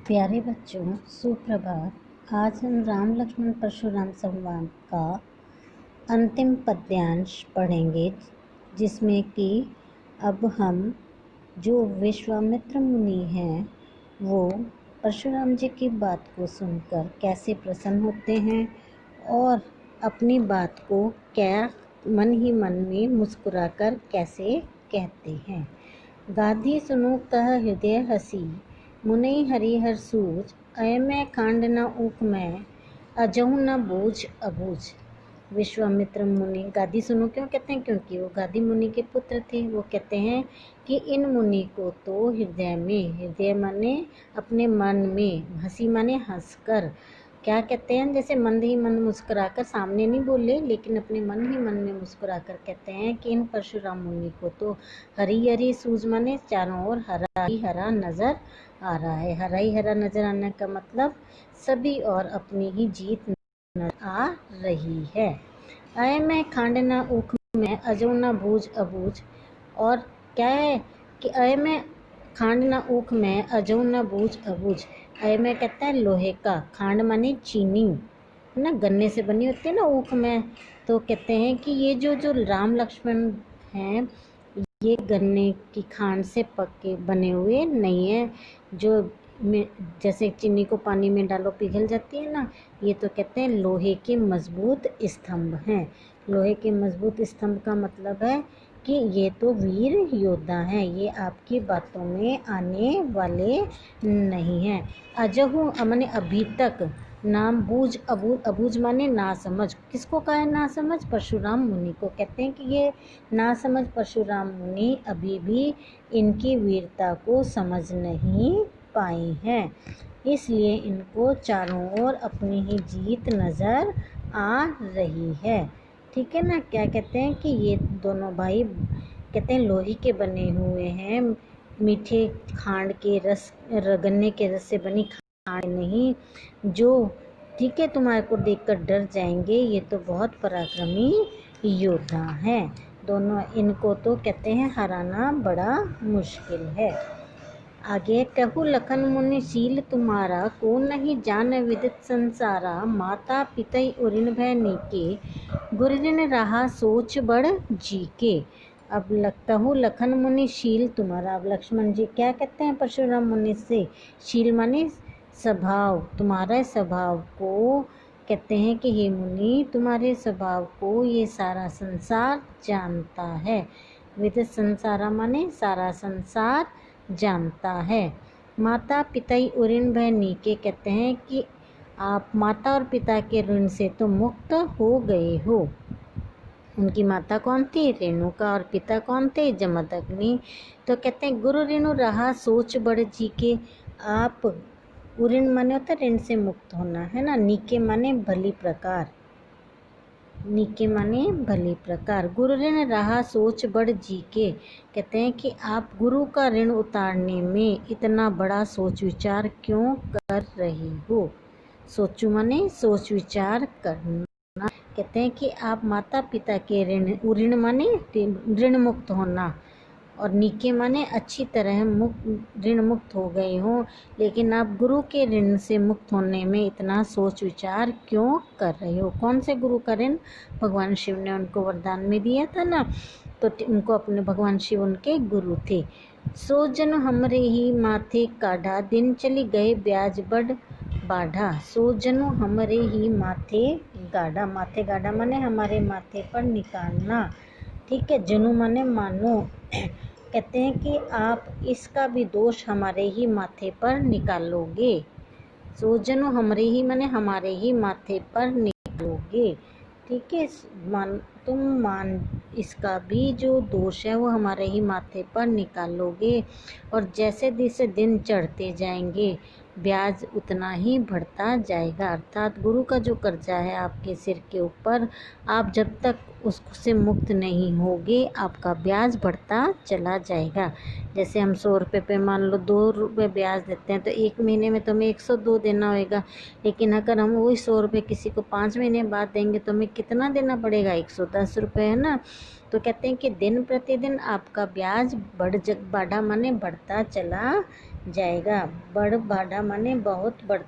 प्यारे बच्चों, सुप्रभात। आज हम राम लक्ष्मण परशुराम संवाद का अंतिम पद्यांश पढ़ेंगे, जिसमें कि अब हम जो विश्वामित्र मुनि हैं वो परशुराम जी की बात को सुनकर कैसे प्रसन्न होते हैं और अपनी बात को क्या मन ही मन में मुस्कुराकर कैसे कहते हैं। गाधी सुनो कह हृदय हसी, मुनि हरिहर सूझ, अय मैं खांड न ऊख मैं, अजहु न बूझ अबूझ। विश्वामित्र मुनि, गादी सुनो क्यों कहते हैं? क्योंकि वो गादी मुनि के पुत्र थे। वो कहते हैं कि इन मुनि को तो हृदय में, हृदय माने अपने मन में, हंसी माने हंसकर, क्या कहते हैं, जैसे मंद ही मंद मुस्कुराकर, सामने नहीं बोले लेकिन अपने मन ही मन में मुस्कुराकर कहते हैं कि इन परशुराम मुनि को तो हरी हरी सूझ माने चारों ओर हरा ही हरा नजर आ रहा है। हरा ही हरा नजर आने का मतलब सभी और अपनी ही जीत नजर आ रही है। अय मैं खांड न ऊख में, अजो न बूझ अबूझ। और क्या है कि अय में खांड न ऊख में, अजो न बूझ अबूझ। अय में कहता है लोहे का, खांड माने चीनी है ना, गन्ने से बनी होती है ना ऊख में। तो कहते हैं कि ये जो राम लक्ष्मण हैं, ये गन्ने की खांड से पक्के बने हुए नहीं है, जो जैसे चीनी को पानी में डालो पिघल जाती है ना, ये तो कहते हैं लोहे के मजबूत स्तंभ हैं। लोहे के मजबूत स्तंभ का मतलब है कि ये तो वीर योद्धा हैं, ये आपकी बातों में आने वाले नहीं हैं। अजहु माने अभी तक, नाम बूझ अबूझ, अबूझ माने ना समझ। किसको कहा है ना समझ? परशुराम मुनि को कहते हैं कि ये ना समझ परशुराम मुनि अभी भी इनकी वीरता को समझ नहीं पाए हैं, इसलिए इनको चारों ओर अपनी ही जीत नजर आ रही है। ठीक है ना। क्या कहते हैं कि ये दोनों भाई कहते हैं लोहे के बने हुए हैं, मीठे खांड के रस, गन्ने के रस से बनी खांड नहीं, जो ठीक है तुम्हारे को देखकर डर जाएंगे। ये तो बहुत पराक्रमी योद्धा हैं दोनों, इनको तो कहते हैं हराना बड़ा मुश्किल है। आगे, कहु लखन मुनि शील तुम्हारा, को नहीं जान विदित संसारा, माता पितई उरिन भय नीके, गुरुजन रहा सोच बड़ जी के। अब कहु लखन मुनि शील तुम्हारा, अब लक्ष्मण जी क्या कहते हैं परशुराम मुनि से? शील माने स्वभाव, तुम्हारे स्वभाव को कहते हैं कि हे मुनि, तुम्हारे स्वभाव को ये सारा संसार जानता है। विदित संसारा माने सारा संसार जानता है। माता पिता उऋण भय नीके, कहते हैं कि आप माता और पिता के ऋण से तो मुक्त हो गए हो। उनकी माता कौन थी? रेणुका। और पिता कौन थे? जमदग्नि। तो कहते हैं गुरु ऋणु रहा सोच बड़ जी के। आप, उऋण माने होता है ऋण से मुक्त होना, है ना। नीके माने भली प्रकार, नीके माने भली प्रकार। गुरु ऋण रहा सोच बड़ जी के, कहते हैं कि आप गुरु का ऋण उतारने में इतना बड़ा सोच विचार क्यों कर रहे हो? सोचू माने सोच विचार करना। कहते हैं कि आप माता पिता के ऋण माने ऋण मुक्त होना, और नीके माने अच्छी तरह ऋण मुक्त हो गए हो, लेकिन आप गुरु के ऋण से मुक्त होने में इतना सोच विचार क्यों कर रहे हो? कौन से गुरु का ऋण? भगवान शिव ने उनको वरदान में दिया था ना, तो उनको अपने भगवान शिव उनके गुरु थे। सो जन हमरे ही माथे काढ़ा, दिन चली गए ब्याज बड़ बाढ़ा। सो जनो हमरे ही माथे गाढ़ा, माथे गाढ़ा माने हमारे माथे पर निकालना। ठीक है। जनु माने मानो। कहते हैं कि आप इसका भी दोष हमारे ही माथे पर निकालोगे। सो जनु हमरे ही माने हमारे ही माथे पर निकालोगे। ठीक है। तुम इसका भी जो दोष है वो हमारे ही माथे पर निकालोगे, और जैसे जैसे दिन चढ़ते जाएंगे ब्याज उतना ही बढ़ता जाएगा। अर्थात गुरु का जो कर्जा है आपके सिर के ऊपर, आप जब तक उससे मुक्त नहीं होगे आपका ब्याज बढ़ता चला जाएगा। जैसे हम 100 रुपये पे मान लो 2 रुपये ब्याज देते हैं, तो 1 महीने में तो हमें 102 देना होगा, लेकिन अगर हम वही 100 रुपये किसी को 5 महीने बाद देंगे तो हमें कितना देना पड़ेगा? 110 रुपये, है ना। तो कहते हैं कि दिन प्रतिदिन आपका ब्याज बढ़ा माने बढ़ता चला जाएगा। बड़ भाड़ा माने बहुत बढ़